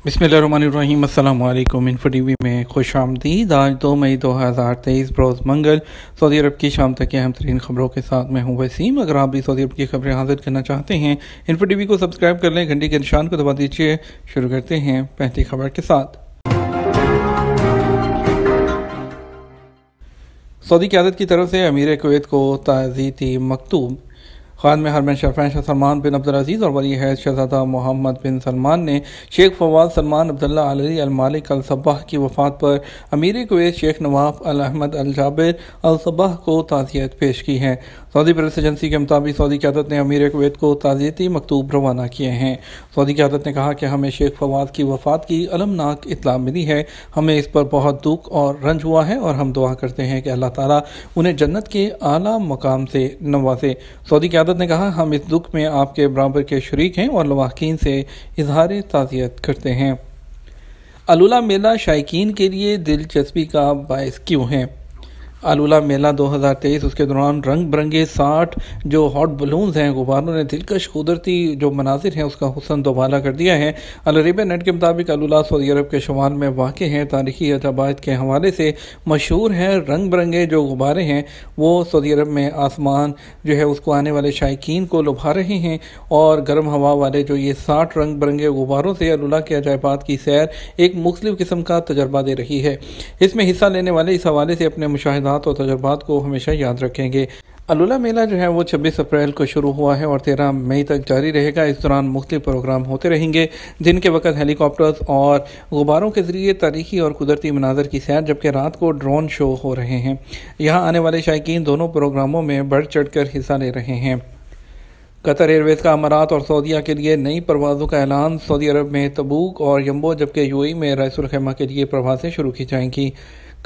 बिस्मिल्लाहिर्रहमानिर्रहीम। अस्सलाम वालेकुम। इन्फो टीवी में खुश आमदीद। आज 2 मई 2023 रोज़ मंगल सऊदी अरब की शाम तक की अहम तरीन खबरों के साथ मैं हूँ वसीम। अगर आप भी सऊदी अरब की खबरें हासिल करना चाहते हैं, इन्फो टीवी को सब्सक्राइब कर लें, घंटी के निशान को दबा दीजिए। शुरू करते हैं पहली खबर के साथ। सऊदी क़यादत की तरफ से अमीर कुवैत को ताज़ीती मकतूब। खान हरमैन शरफैन शाह सलमान बिन अब्दुल-अज़ीज़ और वली अहद शहज़ादा मोहम्मद बिन सलमान ने शेख फवाद सलमान अब्दुल्ला अली अल मालिक अल सब्बाह की वफ़ात पर अमीर कुवैत शेख नवाफ अल अहमद अल जाबिर अल सब्बाह को ताज़ियत पेश की है। सऊदी प्रेस एजेंसी के मुताबिक सऊदी क़यादत ने अमीर कुवैत को ताज़ियती मकतूब रवाना किए हैं। सऊदी क़यादत ने कहा कि हमें शेख फवाद की वफ़ात की अलमनाक इत्तला मिली है। हमें इस पर बहुत दुख और रंज हुआ है और हम दुआ करते हैं कि अल्लाह ताला उन्हें जन्नत के आला मकाम से नवाजे। सऊदी क़यादत ने कहा, हम इस दुख में आपके बराबर के शरीक हैं और लवाहकीन से इजहार ताज़ियत करते हैं। अलुला मेला शायकीन के लिए दिलचस्पी का बायस क्यों है? अलुला मेला 2023 उसके दौरान रंग बिरंगे 60 जो हॉट बलून्स हैं, गुब्बारों ने दिलकश कुदरती जो मनाजिर हैं उसका हुस्न दोबाला कर दिया है। अल अरबिया नेट के मुताबिक अलुला सऊदी अरब के शुमाल में वाक़ है। तारीखी अजाबात के हवाले से मशहूर है। रंग बिरंगे जो गुब्बारे हैं वो सऊदी अरब में आसमान जो है उसको आने वाले शायकीन को लुभा रहे हैं और गर्म हवा वाले जो ये 60 रंग बिरंगे गुब्बारों से अलुला के अजायबात की सैर एक मुख्तलिफ किस्म का तजर्बा दे रही है। इसमें हिस्सा लेने वाले इस हवाले से अपने मुशाहिदात और तजुर्बात को हमेशा याद रखेंगे। अलुला मेला जो है वो 26 अप्रैल को शुरू हुआ है और 13 मई तक जारी रहेगा। इस दौरान मुख्तलिफ प्रोग्राम होते रहेंगे। दिन के वक्त हेलीकॉप्टर्स और गुब्बारों के जरिए तारीखी और कुदरती मनाजर की सैर, जबकि रात को ड्रोन शो हो रहे हैं। यहाँ आने वाले शायकीन दोनों प्रोग्रामों में बढ़ चढ़ कर हिस्सा ले रहे हैं। कतर एयरवेज का अमारात और सऊदीया के लिए नई परवाज़ों का ऐलान। सऊदी अरब में तबूक और यम्बो जबकि यूएई में राइसुल खैमा के लिए परवाज़ें शुरू की जाएंगी।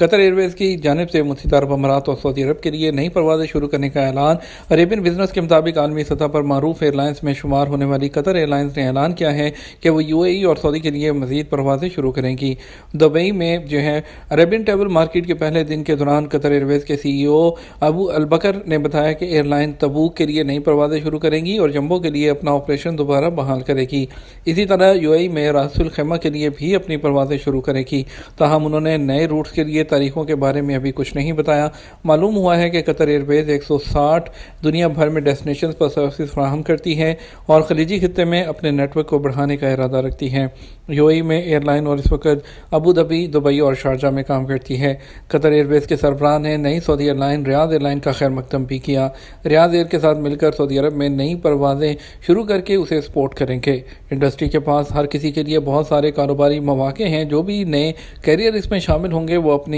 कतर एयरवेज की जानिब से मुत्तहिदा अरब अमारात और सऊदी अरब के लिए नई परवाज़ें शुरू करने का ऐलान। अरेबियन बिजनेस के मुताबिक आलमी सतह पर मारूफ एयरलाइंस में शुमार होने वाली कतर एयरलाइंस ने ऐलान किया है कि वो यूएई और सऊदी के लिए मज़ीद परवाज़ें शुरू करेंगी। दुबई में जो है अरेबियन ट्रैवल मार्केट के पहले दिन के दौरान कतर एयरवेज के CEO अबू अलबकर ने बताया कि एयरलाइन तबूक के लिए नई परवाज़ें शुरू करेंगी और जम्बो के लिए अपना ऑपरेशन दोबारा बहाल करेगी। इसी तरह यूएई में रासुल खैमा के लिए भी अपनी परवाज़ें शुरू करेगी। ताहम उन्होंने नए रूट्स के लिए तारीखों के बारे में अभी कुछ नहीं बताया। मालूम हुआ है कि कतर एयरवेज 160 दुनिया भर में डेस्टिनेशन पर सर्विस फराहम करती है और खलीजी खित्ते में अपने नेटवर्क को बढ़ाने का इरादा रखती है। यूएई में एयरलाइन और इस वक्त अबू धाबी, दुबई और शारजा में काम करती है। कतर एयरवेज के सरबराह ने नई सऊदी एयरलाइन रियाद एयरलाइन का खैर मकदम भी किया। रियाद एयर के साथ मिलकर सऊदी अरब में नई परवाज़ें शुरू करके उसे सपोर्ट करेंगे। इंडस्ट्री के पास हर किसी के लिए बहुत सारे कारोबारी मौके हैं। जो भी नए कैरियर इसमें शामिल होंगे वो अपनी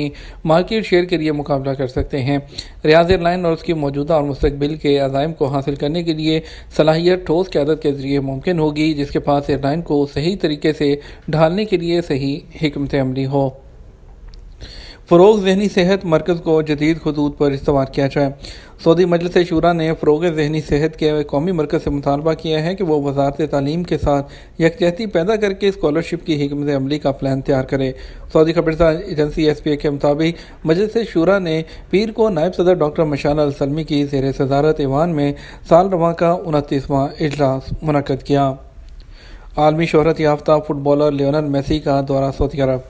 मार्केट शेयर के लिए मुकाबला कर सकते हैं। रियाद एयरलाइन और उसकी मौजूदा और मुस्तकबिल के अज़ाइम को हासिल करने के लिए सलाहियत ठोस क़यादत के जरिए मुमकिन होगी, जिसके पास एयरलाइन को सही तरीके से ढालने के लिए सही हिकमत अमली हो। फ़रोग़ ज़हनी सेहत मरकज़ को जदीद खतूत पर इस्तेमाल किया जाए। सऊदी मजलिस शूरा ने फ़रोग़ ज़हनी सेहत के कौमी मरकज़ से मुतालबा किया है कि वो वज़ारत तालीम के साथ यकजहती पैदा करके स्कॉलरशिप की हिकमत अमली का प्लान तैयार करे। सऊदी खबरसार एजेंसी SPA के मुताबिक मजलिस शूरा ने पीर को नायब सदर डॉक्टर मशाल अल सलमी की ज़ेर सदारत ईवान में साल रवां का 29वां इजलास मुनक़्क़द किया। आलमी शोहरत याफ्ता फुटबॉलर लियोनेल मेसी का दौरा सऊदी अरब।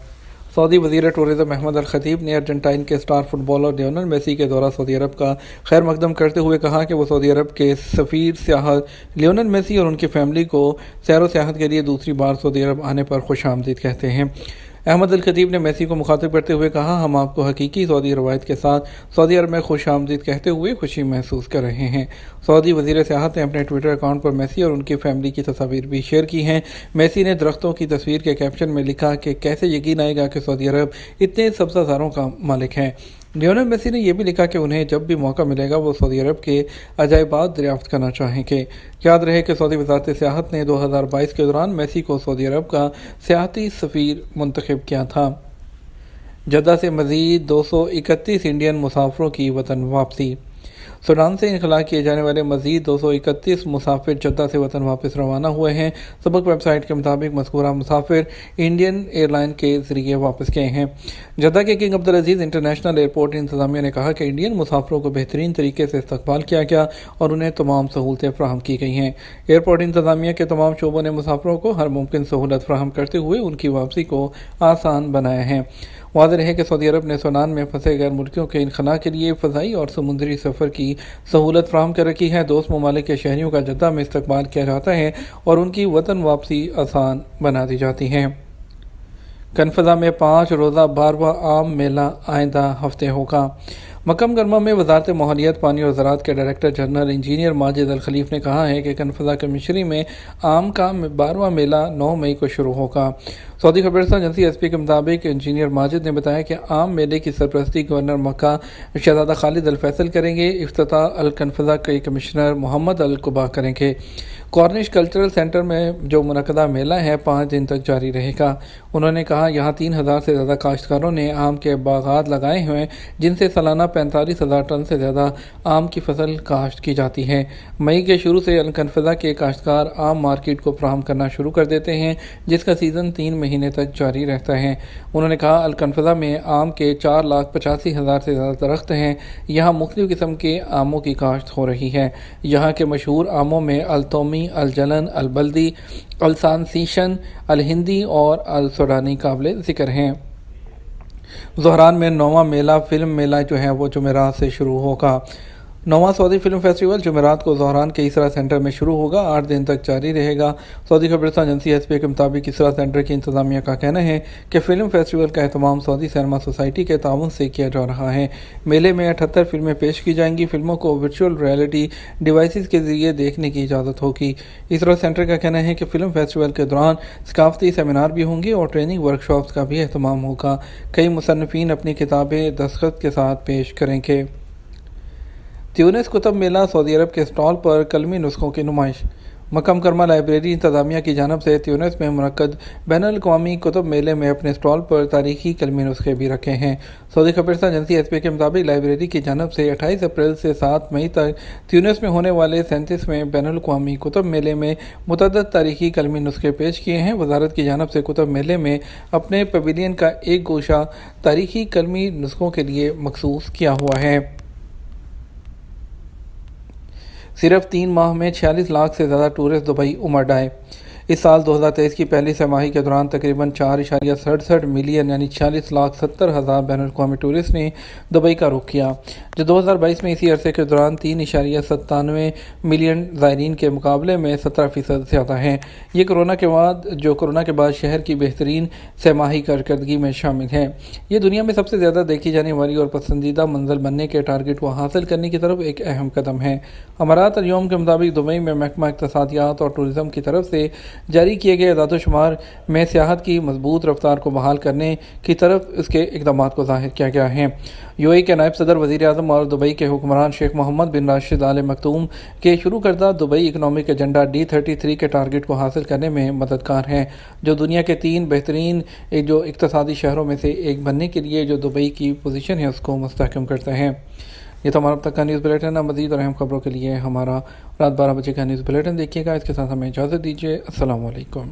सऊदी वज़ीर टूरिज़्म अहमद अल खतीब ने अर्जेंटाइन के स्टार फुटबॉलर लियोनेल मेसी के दौरा सऊदी अरब का खैर मकदम करते हुए कहा कि वो सऊदी अरब के सफ़ीर सियाहत लियोनेल मेसी और उनकी फैमिली को सैर व सियाहत के लिए दूसरी बार सऊदी अरब आने पर खुश आमदीद कहते हैं। अहमद अल खतीब ने मेसी को मुखातिब करते हुए कहा, हम आपको हकीकी सऊदी रवायत के साथ सऊदी अरब में खुश आमदीद कहते हुए खुशी महसूस कर रहे हैं। सऊदी वज़ीर सियाहत ने अपने ट्विटर अकाउंट पर मेसी और उनकी फैमिली की तस्वीर भी शेयर की हैं। मेसी ने दरख्तों की तस्वीर के कैप्शन में लिखा कि कैसे यकीन आएगा कि सऊदी अरब इतने सब्ज़ाज़ारों का मालिक है। लियोनेल मेसी ने यह भी लिखा कि उन्हें जब भी मौका मिलेगा वो सऊदी अरब के अजायबात दरियाफ्त करना चाहेंगे। याद रहे कि सऊदी वज़ारत सियाहत ने 2022 के दौरान मेसी को सऊदी अरब का सियाहती सफ़ीर मुंतखब किया था। जद्दा से मज़ीद 231 इंडियन मुसाफिरों की वतन वापसी। सूडान से इनखला किए जाने वाले मजीद 231 मुसाफिर जद्दा से वतन वापस रवाना हुए हैं। सबक वेबसाइट के मुताबिक मज़कूरा मुसाफिर इंडियन एयरलाइन के जरिए वापस गए हैं। जद्दा के किंग अब्दुल अजीज़ इंटरनेशनल एयरपोर्ट इंतजामिया ने कहा कि इंडियन मुसाफिरों को बेहतरीन तरीके से इस्तकबाल किया गया और उन्हें तमाम सहूलतें फराहम की गई हैं। एयरपोर्ट इंतजामिया के तमाम शोबों ने मुसाफिरों को हर मुमकिन सहूलत फराहम करते हुए उनकी वापसी को आसान बनाया है। वाज़ेह है कि सऊदी अरब ने सूडान में फंसे गैर मुल्कियों के इनखला के लिए फ़ज़ाई और समुद्री सफ़र की सहूलत फराहम कर रखी है। दोस्त ममालिक के शहरियों का जद्दा में इस्तकबाल किया जाता है और उनकी वतन वापसी आसान बना दी जाती है। कनफज़ा में 5 रोज़ा 12वां आम मेला आइंदा हफ्ते होगा। मक्का मुकर्रमा में वज़ारत माहौलियात, पानी और ज़राअत के डायरेक्टर जनरल इंजीनियर माजिद अल खलीफ ने कहा है कि कनफज़ा कमिश्नरी में आम का 12वां मेला 9 मई को शुरू होगा। सऊदी खबरसां एजेंसी एसपी के मुताबिक इंजीनियर माजिद ने बताया कि आम मेले की सरपरस्ती गवर्नर मक्का शहजादा खालिद अल फैसल करेंगे। इफ्तिताह अल कनफज़ा के कमिश्नर मोहम्मद अल कुबा करेंगे। कॉर्निश कल्चरल सेंटर में जो मुनक़दा मेला है 5 दिन तक जारी रहेगा। उन्होंने कहा यहाँ 3000 से ज़्यादा काश्तकारों ने आम के बागात लगाए हुए हैं, जिनसे सालाना 45,000 टन से ज़्यादा आम की फसल काश्त की जाती है। मई के शुरू से अल कनफज़ा के काश्तकार आम मार्केट को फराहम करना शुरू कर देते हैं, जिसका सीज़न 3 महीने तक जारी रहता है। उन्होंने कहा अल कनफज़ा में आम के 4,85,000 से ज़्यादा दरख्त हैं। यहाँ मुख्तलिफ़ किस्म के आमों की काश्त हो रही है। यहाँ के मशहूर आमों में अल-तोमी, अल-जलन, अल-बल्दी, अल-सांसीशन, अल-हिंदी और अल-सूडानी काबिल ज़िक्र हैं। ज़ोहरान में 9वां मेला फिल्म मेला जो है वो जुमेरात से शुरू होगा। 9वां सऊदी फिल्म फेस्टिवल जुमेरात को ज़ोहरान के इसरा सेंटर में शुरू होगा, 8 दिन तक जारी रहेगा। सऊदी खबरसां एजेंसी एसपी के मुताबिक इसरा सेंटर की इंतजामिया का कहना है कि फिल्म फेस्टिवल का एहतमाम सऊदी सिनेमा सोसाइटी के ताउन से किया जा रहा है। मेले में 78 फिल्में पेश की जाएंगी। फिल्मों को वर्चुअल रियलिटी डिवाइसेस के जरिए देखने की इजाज़त होगी। इसरा सेंटर का कहना है कि फिल्म फेस्टिवल के दौरान सकाफती सेमिनार भी होंगे और ट्रेनिंग वर्कशॉप्स का भी एहतमाम होगा। कई मुसन्निफीन अपनी किताबें दस्तखत के साथ पेश करेंगे। ट्यूनिस कुतुब मेला सऊदी अरब के स्टॉल पर कलमी नुस्खों की नुमाइश। मक्का मुकर्रमा लाइब्रेरी इंतजामिया की जानब से ट्यूनिस में मुनक्कद बैनुल-अक़वामी कुतुब मेले में अपने स्टॉल पर तारीखी कलमी नुस्खे भी रखे हैं। सऊदी खबरसां एजेंसी एसपी के मुताबिक लाइब्रेरी की जानब से 28 अप्रैल से 7 मई तक ट्यूनिस में होने वाले 37वें बैनुल-अक़वामी कुतुब मेले में मुतअद्दिद तारीखी कलमी नुस्खे पेश किए हैं। वजारत की जानब से कुतुब मेले में अपने पवेलियन का एक गोशा तारीखी कलमी नुस्खों के लिए मखसूस किया हुआ है। सिर्फ 3 माह में 46 लाख से ज़्यादा टूरिस्ट दुबई उमड़ आए। इस साल 2023 की पहली छमाही के दौरान तकरीबन 4.67 मिलियन यानी 46,70,000 बैनुल-अक़वामी टूरिस्ट ने दुबई का रुख किया, जो 2022 में इसी अरसे के दौरान 3.97 मिलियन ज़ायरीन के मुकाबले में 17% ज़्यादा हैं। ये कोरोना के बाद शहर की बेहतरीन छमाही कारकर्दगी में शामिल है। ये दुनिया में सबसे ज़्यादा देखी जाने वाली और पसंदीदा मंजिल बनने के टारगेट को हासिल करने की तरफ एक अहम कदम है। अमारात अल-यौम के मुताबिक दुबई में महकमा इक़्तिसादियात और टूरिज़्म की तरफ से जारी किए गए अदाद-ओ-शुमार में सियाहत की मजबूत रफ्तार को बहाल करने की तरफ इसके इक़दामात को ज़ाहिर किया गया है। यूएई के नायब सदर वज़ीर आज़म और दुबई के हुक्मरान शेख मोहम्मद बिन राशिद आल मखतूम के शुरू करदा दुबई इकनॉमिक एजेंडा D33 के टारगेट को हासिल करने में मददगार हैं, जो दुनिया के 3 बेहतरीन जो इक़्तिसादी शहरों में से एक बनने के लिए जो दुबई की पोजीशन है उसको मुस्तहकम करते हैं। ये तो हमारा अब तक का न्यूज़ बुलेटिन है। मज़ीद और अहम खबरों के लिए हमारा रात 12 बजे का न्यूज़ बुलेटिन देखिएगा। इसके साथ हमें इजाज़त दीजिए। अस्सलाम वालेकुम।